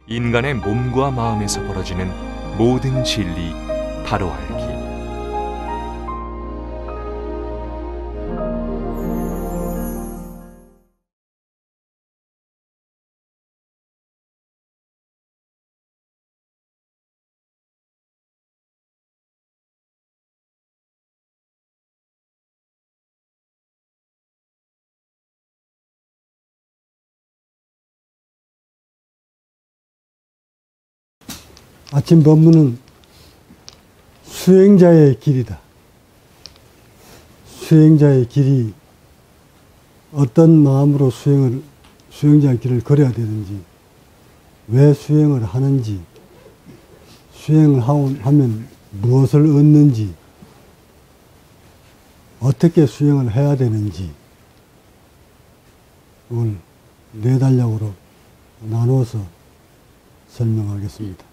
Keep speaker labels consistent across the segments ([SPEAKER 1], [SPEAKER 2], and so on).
[SPEAKER 1] 인간의 몸과 마음에서 벌어지는 모든 진리 바로 알기.
[SPEAKER 2] 아침 법문은 수행자의 길이다. 수행자의 길이 어떤 마음으로 수행자의 길을 걸어야 되는지, 왜 수행을 하는지, 수행을 하면 무엇을 얻는지, 어떻게 수행을 해야 되는지, 오늘 네 단락으로 나누어서 설명하겠습니다.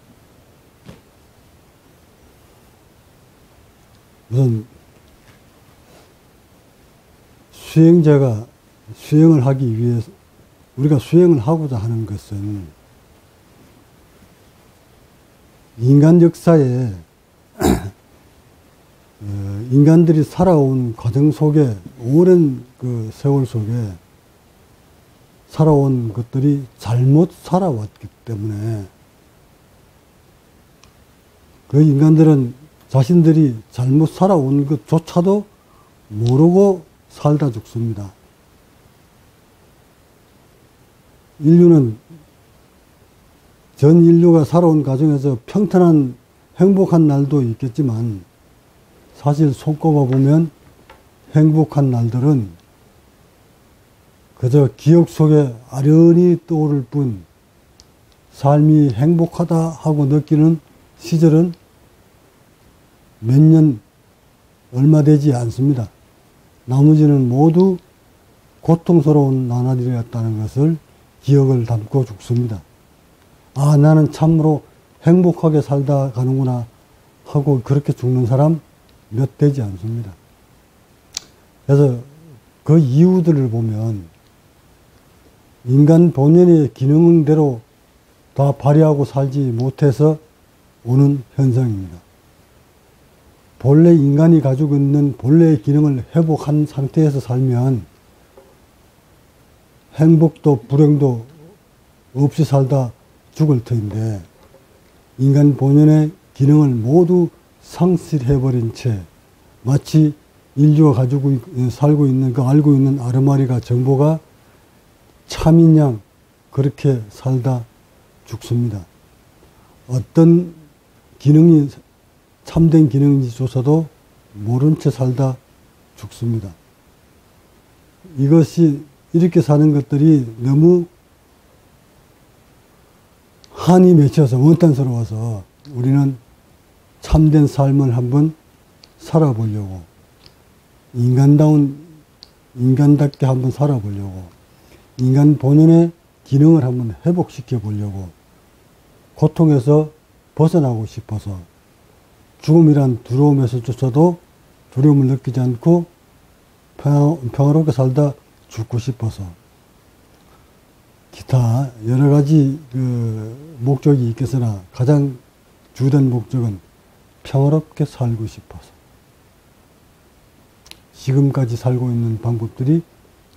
[SPEAKER 2] 우선 수행자가 수행을 하기 위해서, 우리가 수행을 하고자 하는 것은 인간 역사에 인간들이 살아온 과정 속에, 오랜 그 세월 속에 살아온 것들이 잘못 살아왔기 때문에 그 인간들은 자신들이 잘못 살아온 것조차도 모르고 살다 죽습니다. 인류는 전 인류가 살아온 과정에서 평탄한 행복한 날도 있겠지만 사실 손꼽아 보면 행복한 날들은 그저 기억 속에 아련히 떠오를 뿐 삶이 행복하다 하고 느끼는 시절은 몇 년 얼마 되지 않습니다. 나머지는 모두 고통스러운 나날이었다는 것을 기억을 담고 죽습니다. 아, 나는 참으로 행복하게 살다 가는구나 하고 그렇게 죽는 사람 몇 되지 않습니다. 그래서 그 이유들을 보면 인간 본연의 기능대로 다 발휘하고 살지 못해서 오는 현상입니다. 본래 인간이 가지고 있는 본래의 기능을 회복한 상태에서 살면 행복도 불행도 없이 살다 죽을 터인데, 인간 본연의 기능을 모두 상실해버린 채 마치 인류가 가지고 살고 있는 그 알고 있는 아르마리가 정보가 참인 양 그렇게 살다 죽습니다. 어떤 기능이 참된 기능인지조차도 모른 채 살다 죽습니다. 이것이, 이렇게 사는 것들이 너무 한이 맺혀서 원탄스러워서 우리는 참된 삶을 한번 살아보려고, 인간답게 한번 살아보려고, 인간 본연의 기능을 한번 회복시켜 보려고, 고통에서 벗어나고 싶어서, 죽음이란 두려움에서조차도 두려움을 느끼지 않고 평화롭게 살다 죽고 싶어서, 기타 여러 가지 그 목적이 있겠으나 가장 주된 목적은 평화롭게 살고 싶어서, 지금까지 살고 있는 방법들이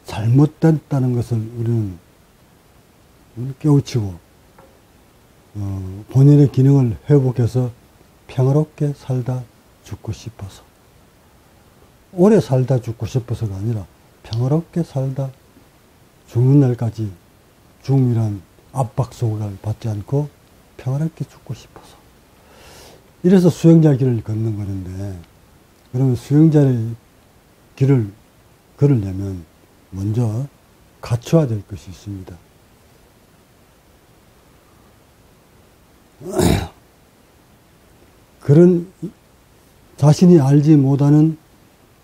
[SPEAKER 2] 잘못됐다는 것을 우리는 깨우치고 본연의 기능을 회복해서 평화롭게 살다 죽고 싶어서, 오래 살다 죽고 싶어서가 아니라 평화롭게 살다 죽는 날까지 죽음이란 압박 속을 받지 않고 평화롭게 죽고 싶어서, 이래서 수행자 길을 걷는 거는데, 그러면 수행자의 길을 걸으려면 먼저 갖춰야 될 것이 있습니다. 그런 자신이 알지 못하는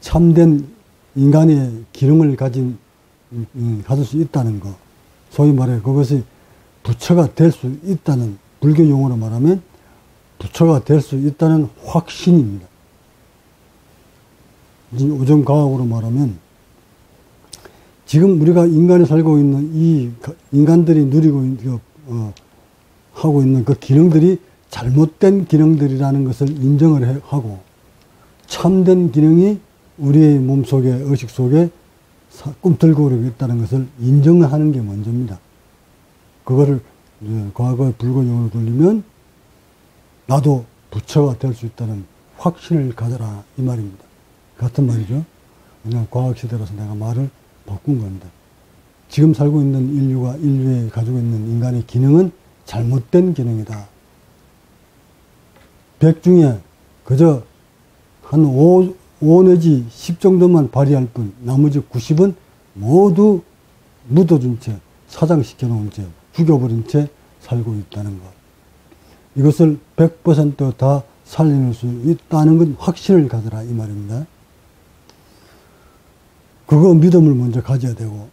[SPEAKER 2] 참된 인간의 기능을 가질 수 있다는 것, 소위 말해 그것이 부처가 될 수 있다는, 불교 용어로 말하면 부처가 될 수 있다는 확신입니다. 요즘 과학으로 말하면 지금 우리가 인간이 살고 있는 이 인간들이 누리고 있는 하고 있는 그 기능들이 잘못된 기능들이라는 것을 인정을 하고 참된 기능이 우리의 몸속에 의식 속에 꿈틀고 그러고 있다는 것을 인정하는 게 먼저입니다. 그거를 과거의 불교용어로 돌리면 나도 부처가 될 수 있다는 확신을 가져라 이 말입니다. 같은 말이죠. 그냥 과학시대라서 내가 말을 바꾼 겁니다. 지금 살고 있는 인류가 인류에 가지고 있는 인간의 기능은 잘못된 기능이다. 100 중에 그저 한 5 내지 10 정도만 발휘할 뿐 나머지 90은 모두 묻어준 채 사장시켜 놓은 채 죽여버린 채 살고 있다는 것. 이것을 100% 다 살려낼 수 있다는 건 확신을 가져라 이 말입니다. 그거 믿음을 먼저 가져야 되고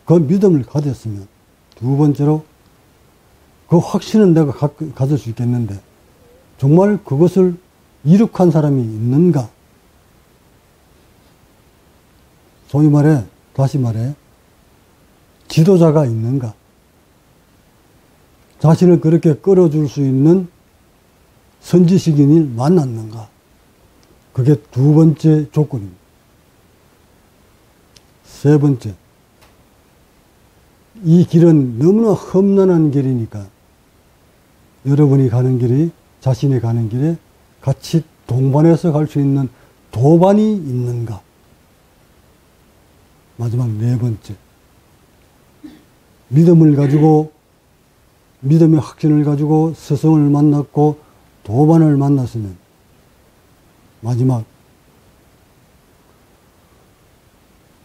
[SPEAKER 2] 그 믿음을 가졌으면 두 번째로 그 확신은 내가 가질 수 있겠는데 정말 그것을 이룩한 사람이 있는가? 소위 말해, 다시 말해, 지도자가 있는가? 자신을 그렇게 끌어줄 수 있는 선지식인을 만났는가? 그게 두 번째 조건입니다. 세 번째, 이 길은 너무나 험난한 길이니까 여러분이 가는 길이 자신이 가는 길에 같이 동반해서 갈 수 있는 도반이 있는가? 마지막 네 번째, 믿음을 가지고 믿음의 확신을 가지고 스승을 만났고 도반을 만났으면 마지막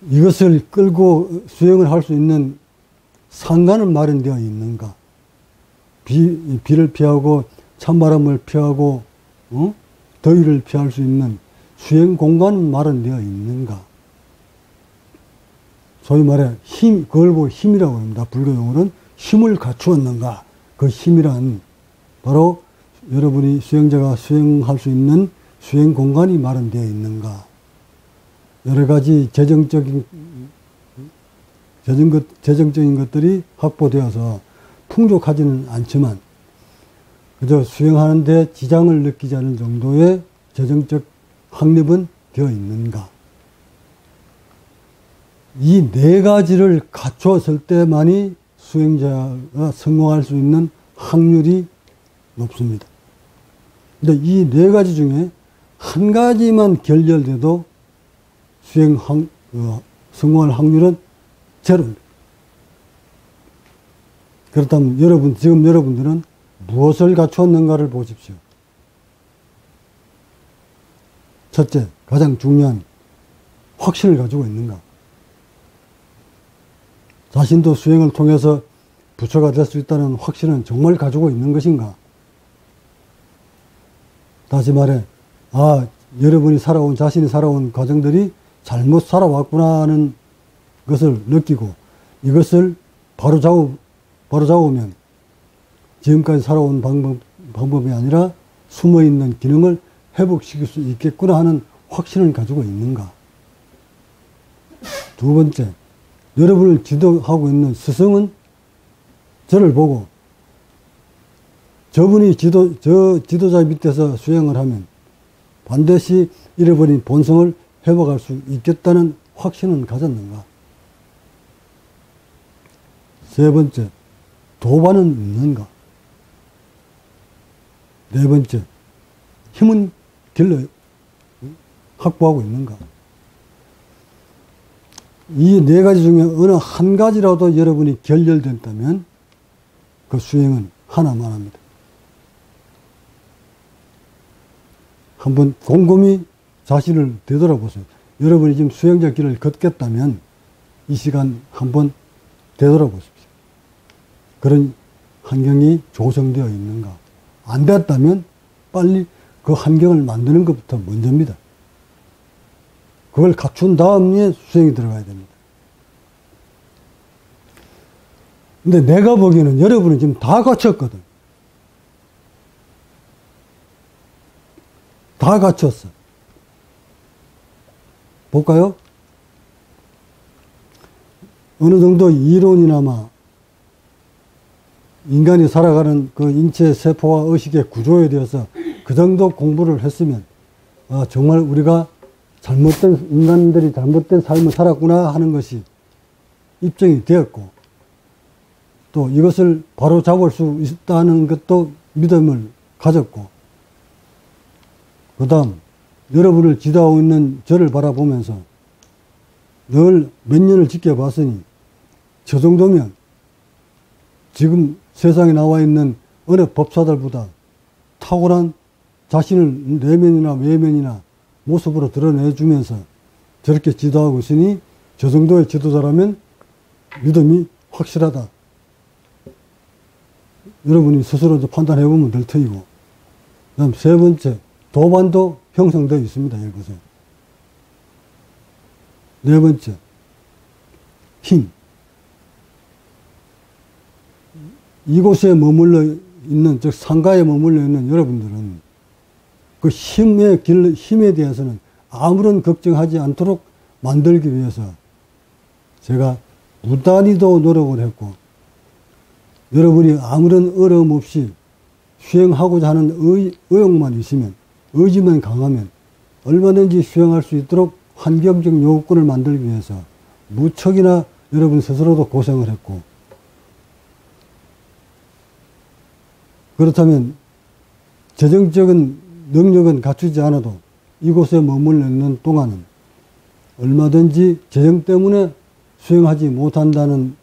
[SPEAKER 2] 이것을 끌고 수행을 할 수 있는 상간은 마련되어 있는가? 비를 피하고 찬바람을 피하고 더위를 피할 수 있는 수행 공간은 마련되어 있는가? 소위 말해 그걸 보고 힘이라고 합니다. 불교용어는 힘을 갖추었는가? 그 힘이란 바로 여러분이 수행자가 수행할 수 있는 수행 공간이 마련되어 있는가? 여러 가지 재정적인 것들이 확보되어서 풍족하지는 않지만 그저 수행하는데 지장을 느끼지 않을 정도의 재정적 확립은 되어 있는가? 이 네 가지를 갖추었을 때만이 수행자가 성공할 수 있는 확률이 높습니다. 근데 이 네 가지 중에 한 가지만 결렬돼도 성공할 확률은 제로입니다. 그렇다면 지금 여러분들은 무엇을 갖추었는가를 보십시오. 첫째, 가장 중요한 확신을 가지고 있는가? 자신도 수행을 통해서 부처가 될 수 있다는 확신은 정말 가지고 있는 것인가? 다시 말해, 여러분이 자신이 살아온 과정들이 잘못 살아왔구나 하는 것을 느끼고 이것을 바로잡으면 지금까지 살아온 방법이 아니라 숨어있는 기능을 회복시킬 수 있겠구나 하는 확신을 가지고 있는가? 두 번째, 여러분을 지도하고 있는 스승은 저를 보고 저분이 지도자 밑에서 수행을 하면 반드시 잃어버린 본성을 회복할 수 있겠다는 확신은 가졌는가? 세 번째, 도반은 있는가? 네 번째, 힘은 확보하고 있는가? 이 네 가지 중에 어느 한 가지라도 여러분이 결렬된다면 그 수행은 하나만 합니다. 한번 곰곰이 자신을 되돌아보세요. 여러분이 지금 수행자 길을 걷겠다면 이 시간 한번 되돌아보십시오. 그런 환경이 조성되어 있는가? 안 됐다면 빨리 그 환경을 만드는 것부터 먼저입니다. 그걸 갖춘 다음에 수행이 들어가야 됩니다. 근데 내가 보기에는 여러분은 지금 다 갖췄거든. 다 갖췄어. 볼까요? 어느 정도 이론이나마 인간이 살아가는 그 인체 세포와 의식의 구조에 대해서 그 정도 공부를 했으면 정말 우리가 인간들이 잘못된 삶을 살았구나 하는 것이 입증이 되었고, 또 이것을 바로 잡을 수 있다는 것도 믿음을 가졌고, 그 다음 여러분을 지도하고 있는 저를 바라보면서 늘 몇 년을 지켜봤으니 저 정도면 지금 세상에 나와 있는 어느 법사들보다 탁월한 자신을 내면이나 외면이나 모습으로 드러내주면서 저렇게 지도하고 있으니 저 정도의 지도자라면 믿음이 확실하다. 여러분이 스스로 판단해보면 될 터이고, 그 다음 세 번째, 도반도 형성되어 있습니다. 이곳에. 네 번째, 힘. 이곳에 머물러 있는, 즉 상가에 머물러 있는 여러분들은 그 힘에 대해서는 아무런 걱정하지 않도록 만들기 위해서 제가 무단히도 노력을 했고, 여러분이 아무런 어려움 없이 수행하고자 하는 의욕만 있으면, 의지만 강하면 얼마든지 수행할 수 있도록 환경적 요건을 만들기 위해서 무척이나 여러분 스스로도 고생을 했고, 그렇다면 재정적인 능력은 갖추지 않아도 이곳에 머물러 있는 동안은 얼마든지 재정 때문에 수행하지 못한다는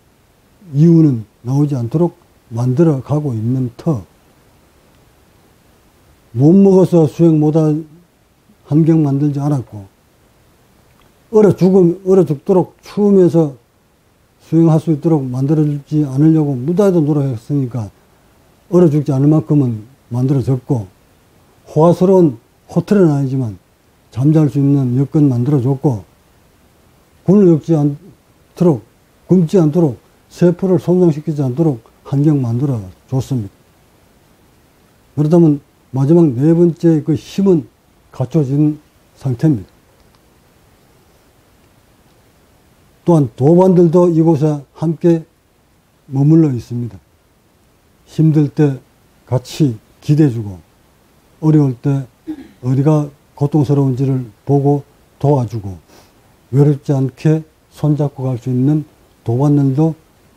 [SPEAKER 2] 이유는 나오지 않도록 만들어 가고 있는 터, 못 먹어서 수행 못할 환경 만들지 않았고, 얼어 죽도록 추우면서 수행할 수 있도록 만들어주지 않으려고 무다히도 노력했으니까 얼어 죽지 않을 만큼은 만들어졌고, 호화스러운 호텔은 아니지만 잠잘 수 있는 여건 만들어줬고, 굶을 굶지 않도록 세포를 손상시키지 않도록 환경 만들어줬습니다. 그렇다면 마지막 네 번째 그 힘은 갖춰진 상태입니다. 또한 도반들도 이곳에 함께 머물러 있습니다. 힘들 때 같이 기대주고, 어려울 때 어디가 고통스러운지를 보고 도와주고, 외롭지 않게 손잡고 갈 수 있는 도반들도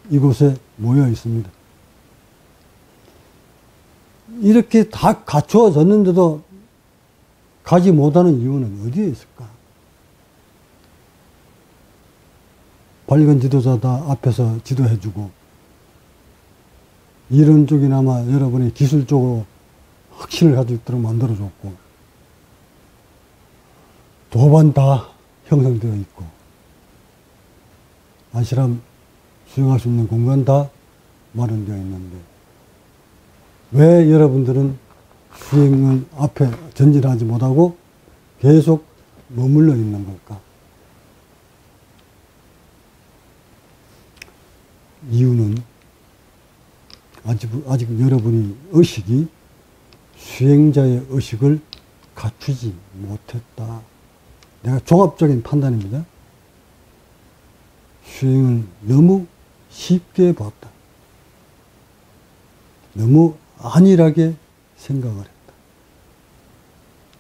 [SPEAKER 2] 이곳에 모여 있습니다. 이렇게 다 갖추어졌는데도 가지 못하는 이유는 어디에 있을까? 밝은 지도자다 앞에서 지도해주고, 이런 쪽이나마 여러분이 기술적으로 확신을 가지고 있도록 만들어줬고, 도반 다 형성되어 있고, 아시람 수행할 수 있는 공간 다 마련되어 있는데, 왜 여러분들은 수행을 앞에 전진하지 못하고 계속 머물러 있는 걸까? 이유는 아직 여러분이 의식이 수행자의 의식을 갖추지 못했다. 내가 종합적인 판단입니다. 수행을 너무 쉽게 봤다. 너무 안일하게 생각을 했다.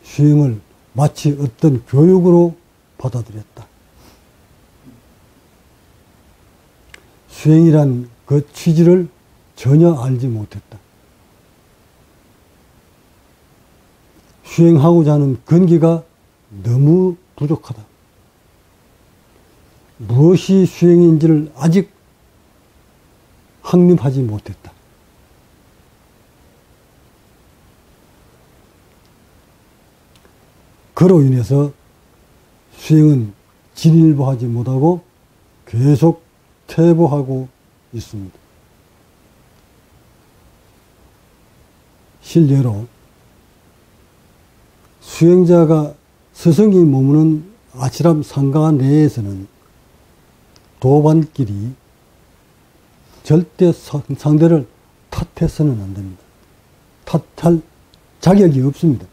[SPEAKER 2] 수행을 마치 어떤 교육으로 받아들였다. 수행이란 그 취지를 전혀 알지 못했다. 수행하고자 하는 근기가 너무 부족하다. 무엇이 수행인지를 아직 확립하지 못했다. 그로 인해서 수행은 진일보하지 못하고 계속 퇴보하고 있습니다. 실례로 수행자가 스승이 머무는 아치람 상가 내에서는 도반끼리 절대 상대를 탓해서는 안 됩니다. 탓할 자격이 없습니다.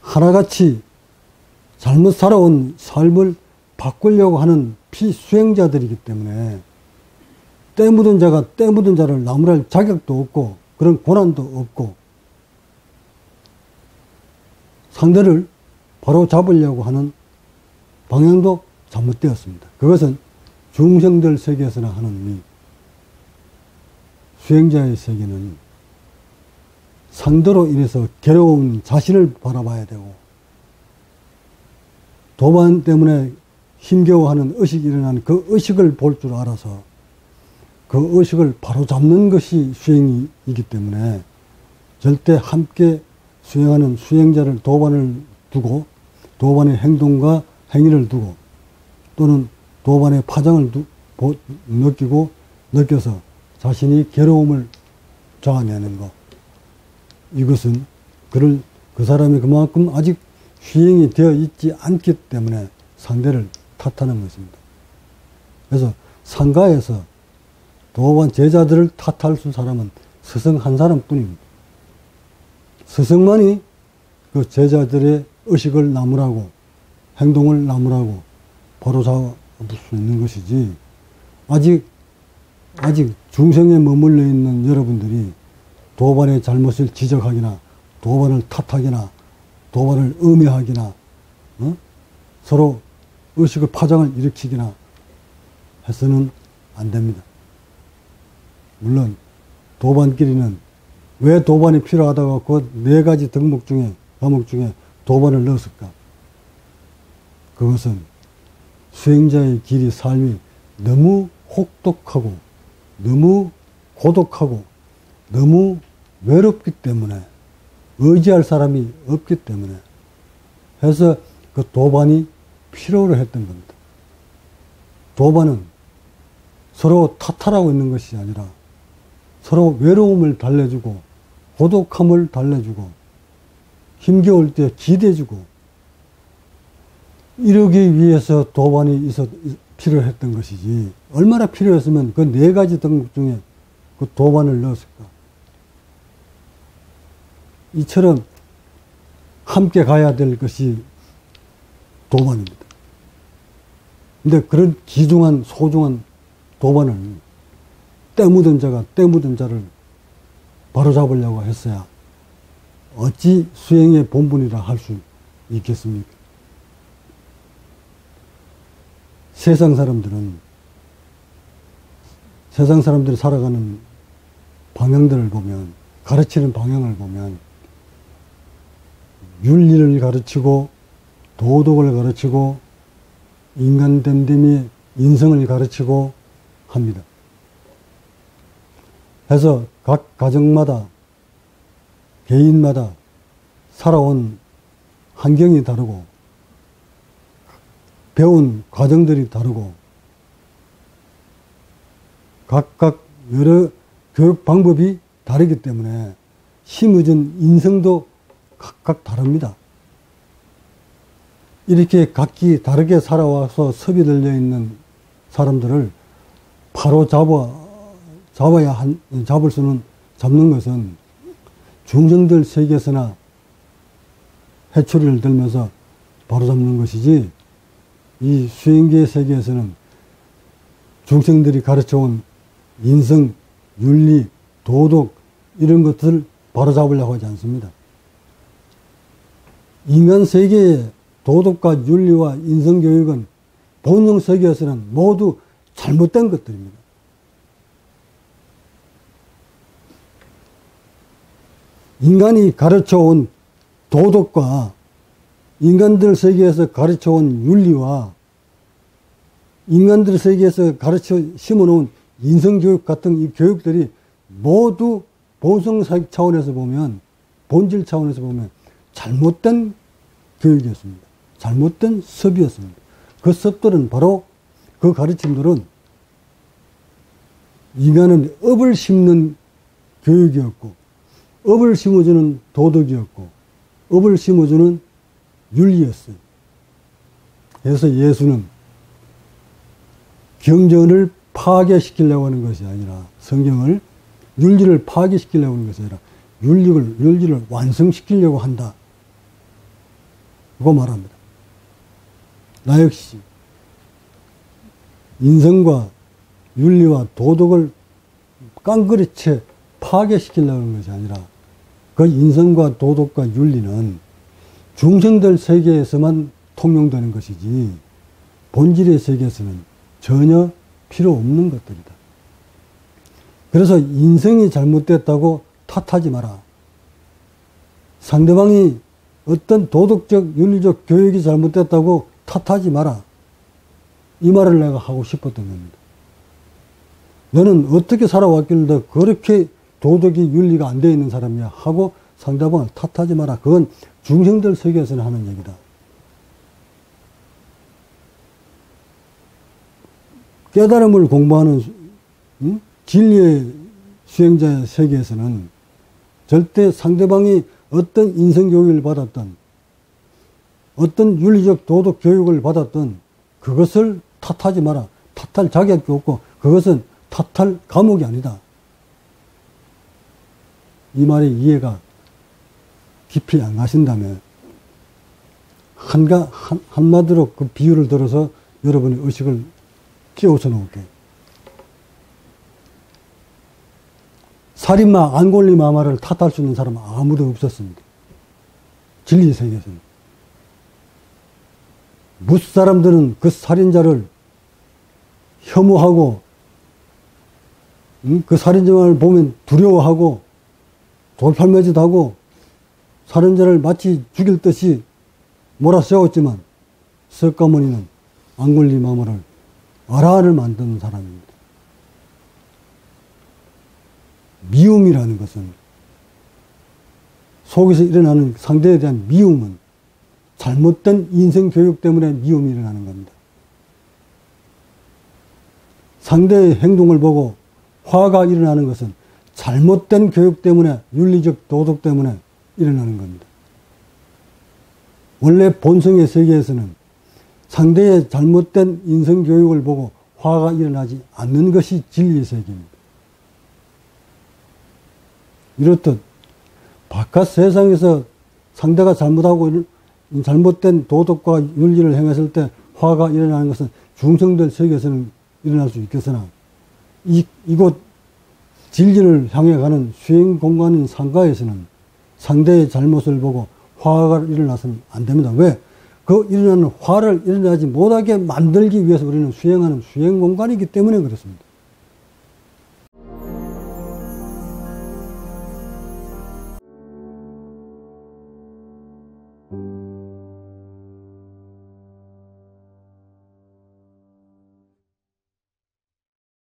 [SPEAKER 2] 하나같이 잘못 살아온 삶을 바꾸려고 하는 피수행자들이기 때문에 때 묻은 자가 때 묻은 자를 나무랄 자격도 없고 그런 고난도 없고 상대를 바로 잡으려고 하는 방향도 잘못되었습니다. 그것은 중생들 세계에서나 하는 이 수행자의 세계는 상대로 인해서 괴로운 자신을 바라봐야 되고 도반 때문에 힘겨워하는 의식이 일어나는 그 의식을 볼 줄 알아서 그 의식을 바로 잡는 것이 수행이기 때문에 절대 함께 수행하는 수행자를 도반을 두고 도반의 행동과 행위를 두고 또는 도반의 파장을 느껴서 자신이 괴로움을 자아내는 것. 이것은 그 사람이 그만큼 아직 수행이 되어 있지 않기 때문에 상대를 탓하는 것입니다. 그래서 상가에서 도반 제자들을 탓할 수 사람은 스승 한 사람뿐입니다. 스승만이 그 제자들의 의식을 나무라고 행동을 나무라고 바로 잡을 수 있는 것이지 아직 중생에 머물러 있는 여러분들이 도반의 잘못을 지적하기나 도반을 탓하기나 도반을 음해하기나 서로 의식의 파장을 일으키기나 해서는 안 됩니다. 물론 도반끼리는 왜 도반이 필요하다고 그 4가지 과목 중에 도반을 넣었을까? 그것은 수행자의 길이 삶이 너무 혹독하고 너무 고독하고 너무 외롭기 때문에 의지할 사람이 없기 때문에 해서 그 도반이 필요로 했던 겁니다. 도반은 서로 탓하라고 있는 것이 아니라 서로 외로움을 달래주고 고독함을 달래주고 힘겨울 때 기대주고 이러기 위해서 도반이 필요했던 것이지 얼마나 필요했으면 그 4가지 덕목 중에 그 도반을 넣었을까. 이처럼 함께 가야 될 것이 도반입니다. 근데 그런 귀중한 소중한 도반을 때 묻은 자가 때 묻은 자를 바로잡으려고 했어야 어찌 수행의 본분이라 할 수 있겠습니까? 세상 사람들이 살아가는 방향들을 보면 가르치는 방향을 보면 윤리를 가르치고 도덕을 가르치고 인간됨됨이 인성을 가르치고 합니다. 해서 각 가정마다 개인마다 살아온 환경이 다르고 배운 과정들이 다르고 각각 여러 교육 방법이 다르기 때문에 심어진 인성도 각각 다릅니다. 이렇게 각기 다르게 살아와서 섭이 들려 있는 사람들을 바로 잡는 것은 중생들 세계에서나 해초리를 들면서 바로 잡는 것이지 이 수행계 세계에서는 중생들이 가르쳐온 인성, 윤리, 도덕 이런 것들을 바로 잡으려고 하지 않습니다. 인간 세계의 도덕과 윤리와 인성교육은 본성 세계에서는 모두 잘못된 것들입니다. 인간이 가르쳐온 도덕과 인간들 세계에서 가르쳐온 윤리와 인간들 세계에서 가르쳐 심어놓은 인성교육 같은 이 교육들이 모두 본성 차원에서 보면 본질 차원에서 보면 잘못된 교육이었습니다. 잘못된 섭이었습니다. 그 섭들은 바로 그 가르침들은 인간은 업을 심는 교육이었고 업을 심어주는 도덕이었고 업을 심어주는 윤리였어요. 그래서 예수는 경전을 파괴시키려고 하는 것이 아니라 성경을 윤리를 파괴시키려고 하는 것이 아니라 윤리를 완성시키려고 한다. 그거 말합니다. 나 역시 인성과 윤리와 도덕을 깡그리채 파괴시키려고 하는 것이 아니라 그 인성과 도덕과 윤리는 중생들 세계에서만 통용되는 것이지 본질의 세계에서는 전혀 필요 없는 것들이다. 그래서 인성이 잘못됐다고 탓하지 마라. 상대방이 어떤 도덕적, 윤리적 교육이 잘못됐다고 탓하지 마라. 이 말을 내가 하고 싶었던 겁니다. 너는 어떻게 살아왔길래 그렇게 도덕이 윤리가 안 되어 있는 사람이야 하고 상대방을 탓하지 마라. 그건 중생들 세계에서는 하는 얘기다. 깨달음을 공부하는 진리의 수행자의 세계에서는 절대 상대방이 어떤 인성교육을 받았던 어떤 윤리적 도덕 교육을 받았던 그것을 탓하지 마라. 탓할 자격이 없고 그것은 탓할 과목이 아니다. 이 말이 이해가 깊이 안 가신다면 한마디로 그 비유를 들어서 여러분의 의식을 끼워서 놓을게요. 살인마 안골리마마를 탓할 수 있는 사람은 아무도 없었습니다. 진리 세계에서는. 무슨 사람들은 그 살인자를 혐오하고 그 살인자를 보면 두려워하고 돌팔매짓하고 살인자를 마치 죽일 듯이 몰아세웠지만 석가모니는 안골리마마를 아라한을 만드는 사람입니다. 미움이라는 것은 속에서 일어나는 상대에 대한 미움은 잘못된 인생교육 때문에 미움이 일어나는 겁니다. 상대의 행동을 보고 화가 일어나는 것은 잘못된 교육 때문에 윤리적 도덕 때문에 일어나는 겁니다. 원래 본성의 세계에서는 상대의 잘못된 인성교육을 보고 화가 일어나지 않는 것이 진리의 세계입니다. 이렇듯 바깥 세상에서 상대가 잘못하고 잘못된 도덕과 윤리를 행했을 때 화가 일어나는 것은 중생들 세계에서는 일어날 수 있겠으나 이곳 진리를 향해 가는 수행 공간인 상가에서는 상대의 잘못을 보고 화가 일어나서는 안 됩니다. 왜? 그 일어나는 화를 일어나지 못하게 만들기 위해서 우리는 수행하는 수행 공간이기 때문에 그렇습니다.